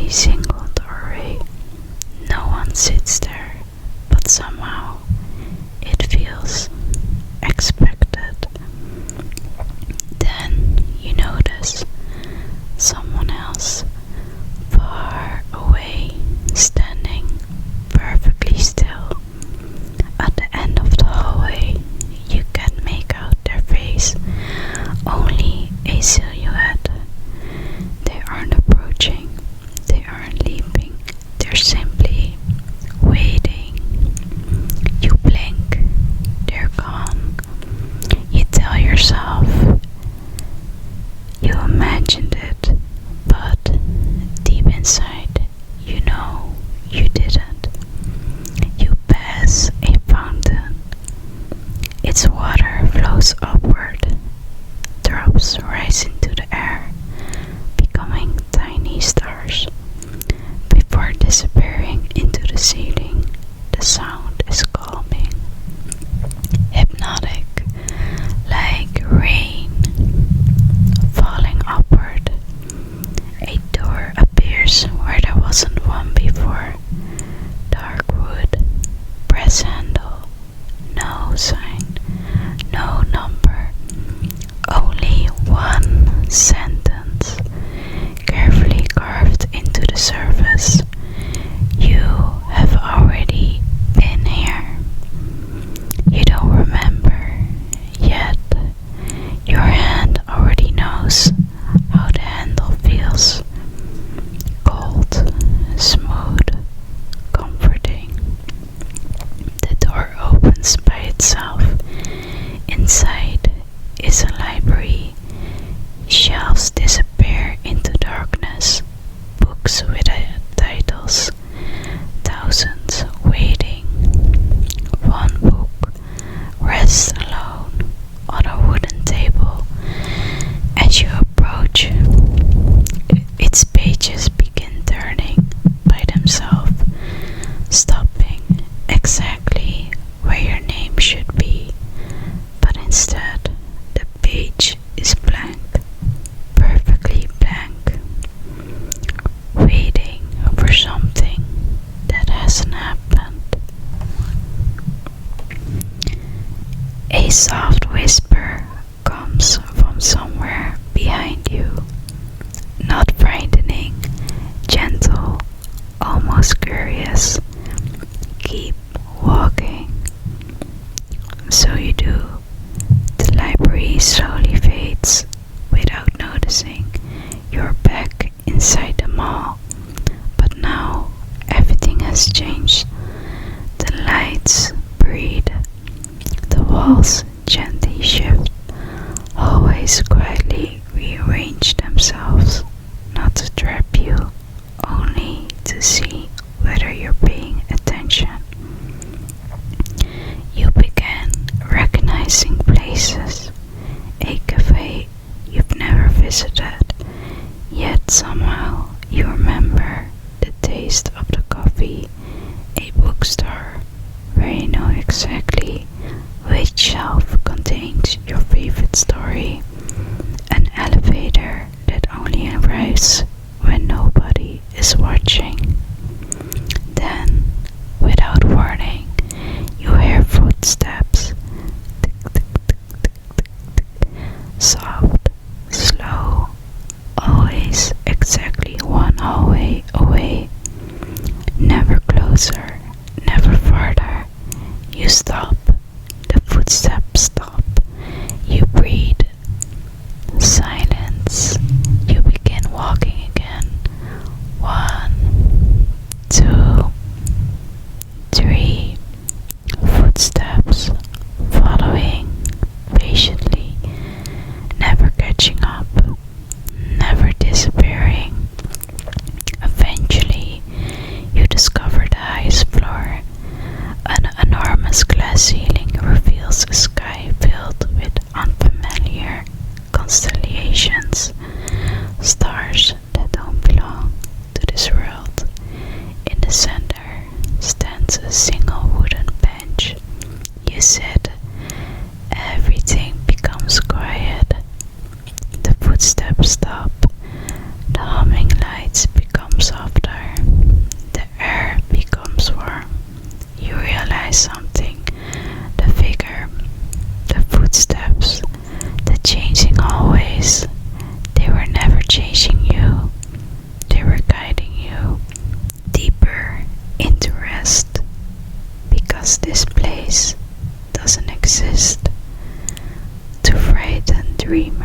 every single doorway. No one sits there, but somehow it feels expected. Then you notice someone else far away, standing perfectly still. At the end of the hallway, you can make out their face, only a silhouette. They aren't approaching, they aren't leaping, they're simply waiting. You blink, they're gone. You tell yourself you imagined it, but deep inside you know you didn't. You pass a fountain. Its water flows upward. Drops rise into the air, becoming tiny stars. Before disappearing into the ceiling, the sound is calming, hypnotic, like rain falling upward. A door appears where there wasn't one before. Dark wood, brass handle, no sign, no number, only one sentence carefully carved into the surface. You have already been here. You don't remember, yet your hand already knows how the handle feels. Cold, smooth, comforting. The door opens by itself. Inside is a library. Shelves disappear into darkness. Books with titles. Thousands waiting. One book rests alone on a wooden table. As you approach, its pages begin turning by themselves, stopping exactly where your name should be. But instead, the page is blank, perfectly blank, waiting for something that hasn't happened. A soft whisper comes from somewhere behind you, not frightening, gentle, almost curious. Keep walking. So you do. The library slowly fades without noticing. You're back inside the mall, but now everything has changed. The lights breathe, the walls gently shift, hallways quietly rearrange themselves, not to trap you, only to see whether you're paying attention. You begin recognizing places, a cafe you've never visited, yet somehow you remember the taste of the coffee, a bookstore where you know exactly which shelf contains your favorite story, an elevator that only arrives when nobody is watching. Then, without warning, you hear footsteps. Tick, tick, tick, tick, tick, tick. Soft, slow, always exactly one hallway away. Never closer, never farther. You stop. The footsteps stop. You breathe. Silence. You begin walking again. 1, dream.